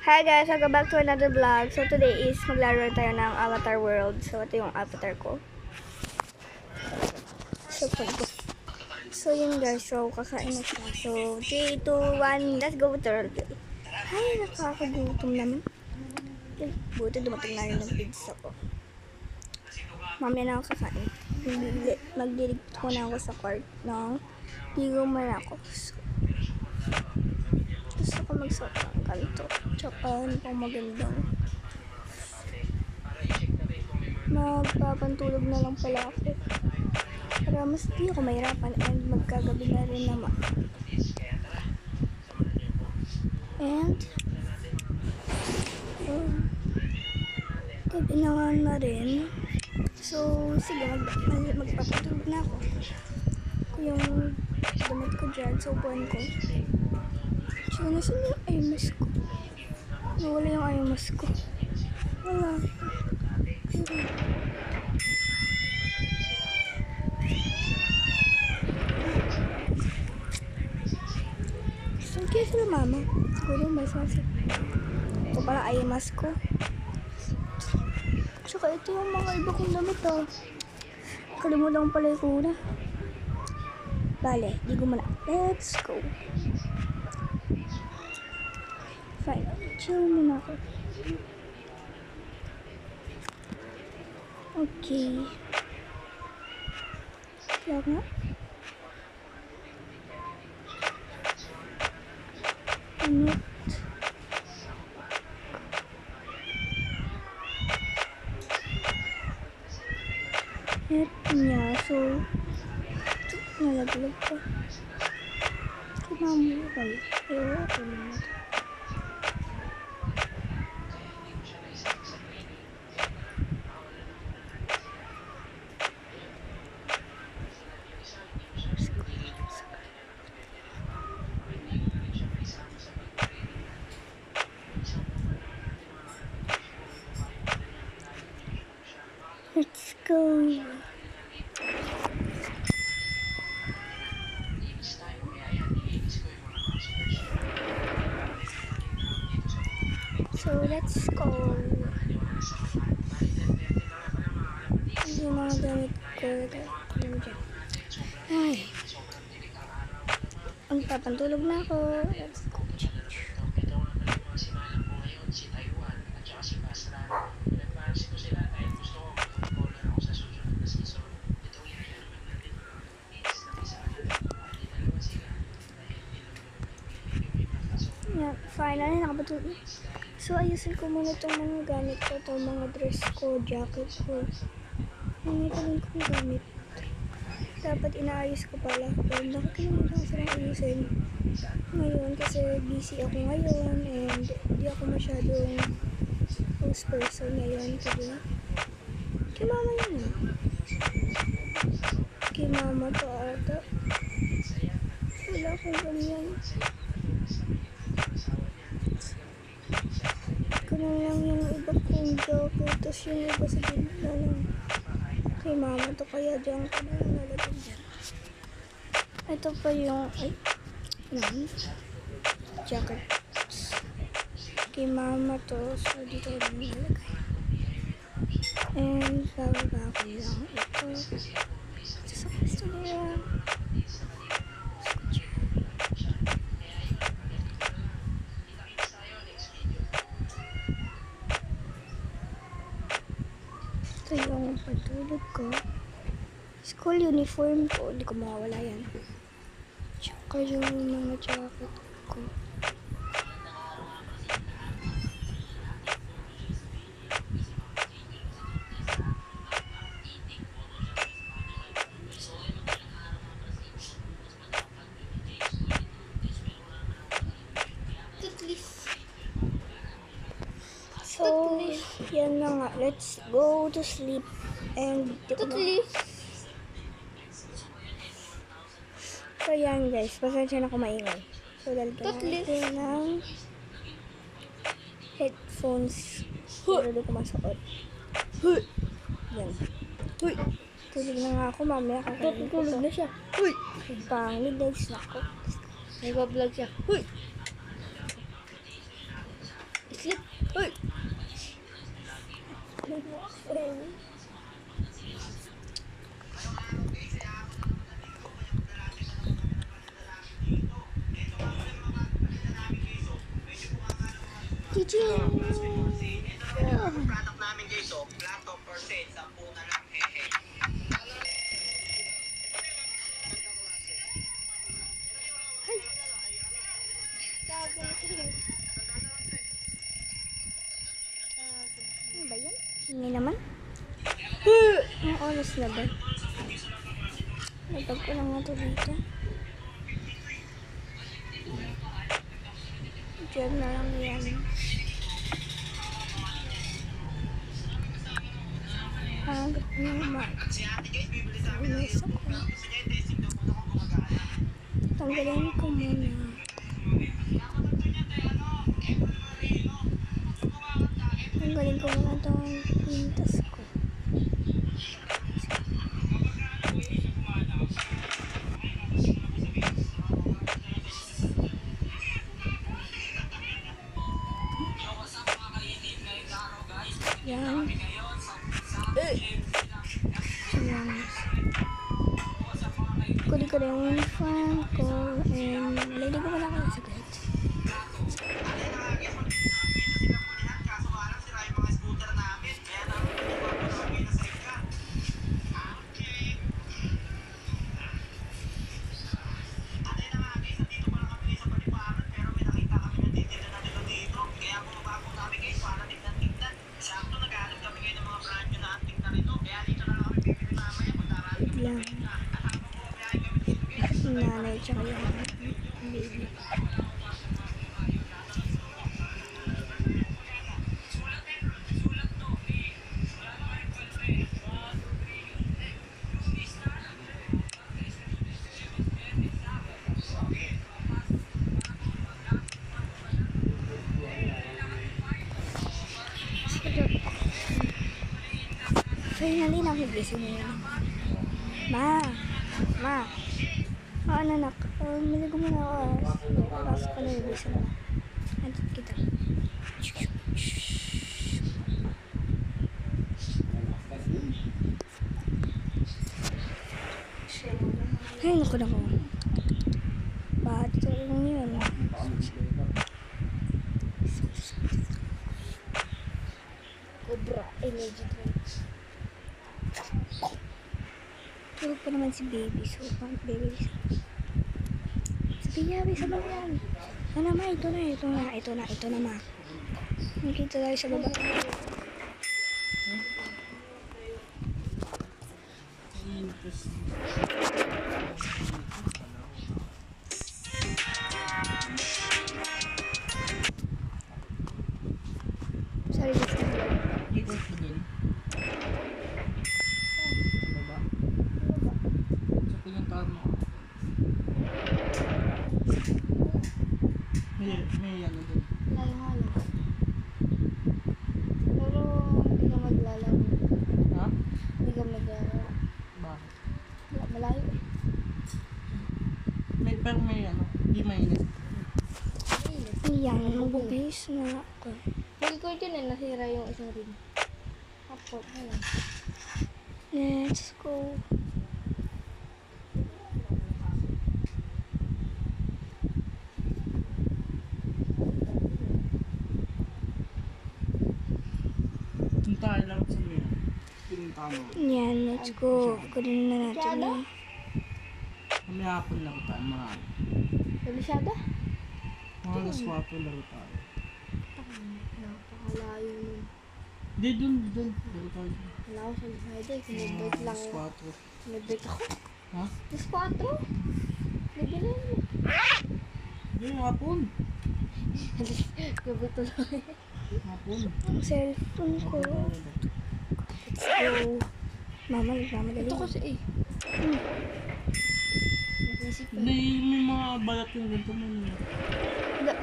Hi guys! Welcome back to another vlog. So today is maglaro tayo ng Avatar World. So ito yung avatar ko. So yun guys. So kakain na siya. So 3, 2, 1. Let's go with the roleplay. Ay, nakakagutom naman. Buti dumating na rin ng pizza ko. Mamaya na ako kakain. Magdilig ko na ako sa court ng Ligo Maracos. Gusto ko magsuot ng kanto. Tsaka ano pang magandang. Magpapantulog na lang pala ako. Para mas di ako mahirapan and magkagabi na rin naman. And gabi na rin. So, sige, magpapatulog na ako. Ko yung damit ko dyan, so upuan ko. So, nasan yung eye mask ko? Nawala yung eye mask ko. Wala. Saan kaya sila mama? Siguro may sasip. Ito pala eye mask ko. Tsaka ito yung mga iba kong damit kalimutan ko pala yung kuna. Bale, di ko muna. Let's go. Fine. Chill muna ako. Okay. Kaya nga. Ano? Ito niya. So, nalaglag pa. Kumamuli ba yun? Ewan ako naman. Let's go. So, let's go. Yung mga gamit ko. Ay. Ang papantulog na ako. Let's go. Yeah, finally, nakapatulog. So, ayusin ko muna itong mga gamit ko. Itong mga dress ko, jacket ko. May taling kong gamit. Dapat inaayos ko pala. Pero nakakalimutan ko silang ayusin. Ngayon, kasi busy ako ngayon. And di ako masyadong post person ngayon. Kasi kay mama yun. Kay mama to ata. Wala akong ganyan. Ganun lang yung iba kong jacket. Tapos yung iba sa gitna lang. Kay mama to, kaya dyan ko na nalagay dyan. Ito pa yung jacket kay mama to, so dito ko lang nalagay. And bababa ko lang ito sa gusto nila. Ito yung patulog ko. School uniform ko, hindi ko mawawala yan. Tsaka yung mga jacket ko. So, yan na nga. Let's go to sleep. And so yan guys, pasensya na kumaingay. So lalagyan natin ng headphones para di ko masuot. Yan. Tulog na nga ako, mamaya kakainin ko. Tulog na siya. Pangit na snack ko. Nagpa-vlog siya. GG! Product namin guys, so flat top percent, 10 na lang, hehe. Ay! Gago. Ano ba yan? Hindi naman. Ang oras na ba? Nagtag ko lang nga ito dito. Diyan na lang yan. Agad ko na umaga. Inis ako. Tanggalin ko muna. Tanggalin ko muna itong pintas ko. Yan. Yan. Kunin ko na yung fan ko and lady ko wala kayo saglit. Lang. Nanay tsaka yung baby. Finally, nakigising niya. Ma! Ano anak? Maligo muna ako. Pasok ko na yung bisa na. Antot kita. Ay, naku. Bato lang yun. Cobra energy drink. Tulog pa naman si baby. So, baby. Sabi niya, sa baba yan. Ano ma, ito na ma. Nakita tayo sa baba. Sorry, guys. Ikot mo din. Sa baba. Sa pinuntahan mo. May ano din. Lalo. Pero hindi ka maglalaro. Ha? Hindi ka maglalaro. Bakit? Malayo. Pero may ano, di mainit. Iyan, magbubihis na ako. Record yun eh, nasira yung isang rin. Upload na lang. Let's go. Punta tayo lang sa may pinuntahan mo. Yan, let's go. Kunin na natin yun. May hapon lang tayo, marami. Kalisada? Mga alas 4 lang tayo. Napakalayo nun. Hindi, dun. Dun tayo. Wala ako sa Lisada eh. Kinabit lang. Alas 4. Kinabit ako. Ha? Alas 4? Nagilan mo. Hindi, hapon. Kinabit lang. Hapon. Ang cellphone ko. Let's go. Mama, nagmamadali. Ito kasi eh. Naisip ko. May mga balat yung ganito mo.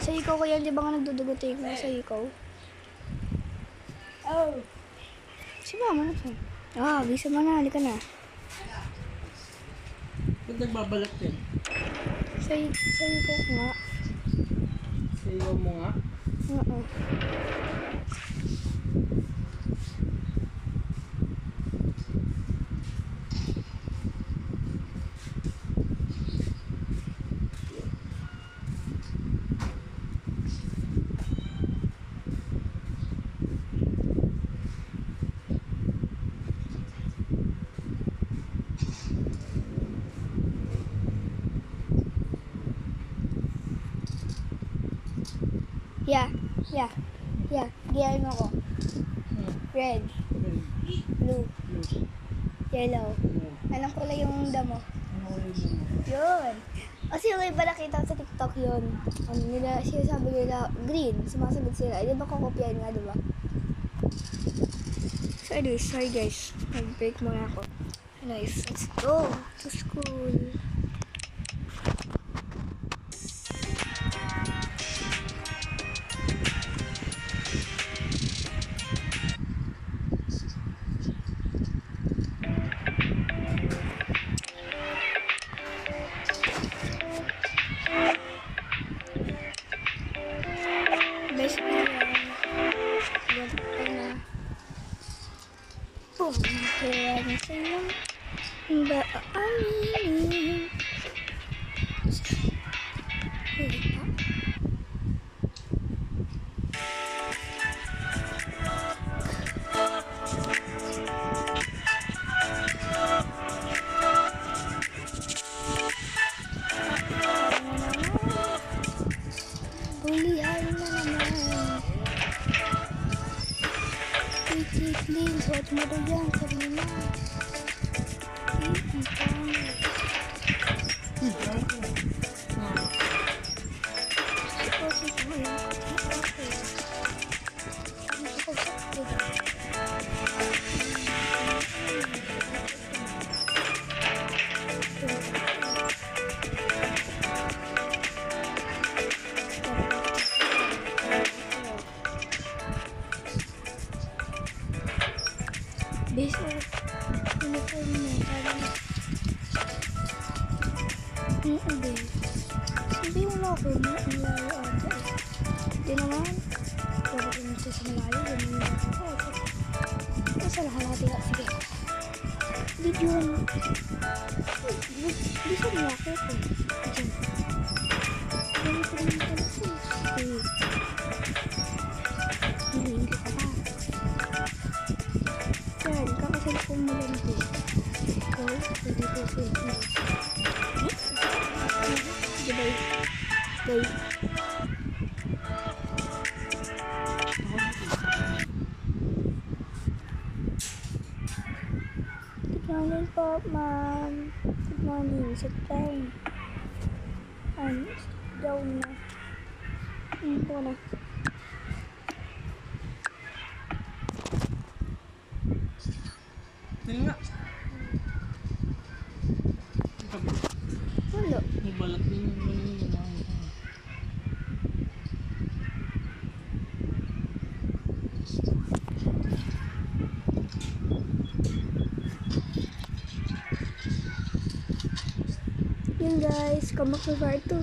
Sa ikaw ko yan, di ba nga nagdudugote mo sa ikaw? Oh. Si mama na to. Bisa mo na, halika na. Ba't nagbabalat yan? Sa ikaw ko nga. Sa iyo mo nga? Oo. Yeah. Yeah. Giyain mo ko. Red. Blue. Yellow. Anong kulay yung damo? Yun. Kasi yung iba nakita sa TikTok yun. Ano nila, sinasabi nila, green. Sumasagot sila. Eh, di ba kukopyahin nga, di ba? So, anyways, sorry guys. Nag-break muna ako. Anyways, let's go to school. Best ko lang. Ganito na. Boom! Kaya na sa'yo. Ba aaminin? Huli pa. Hulihan na naman. Please, suot mo daw yan. Sabi nila. Base of uniform mo, parang hindi. Sabi mo ako, malayo ata eh. Hindi naman. Pero kung ito sa malayo, ganun yung ako. Ito sa lahat natin. Sige. Video mo. Bisa mo ako ito. Diyan. Ganun ko naman pala siya. Hindi ka pa. Yan, kakasalpong mo lang ito. Ikaw, pwede ko cellphone. Goodbye. Bye. Good morning po, ma'am. Good morning. Sit down. Sit down na. Po na. Tingnan nga. Wala. May balat din yung ganun. Yun guys, come back to part 2.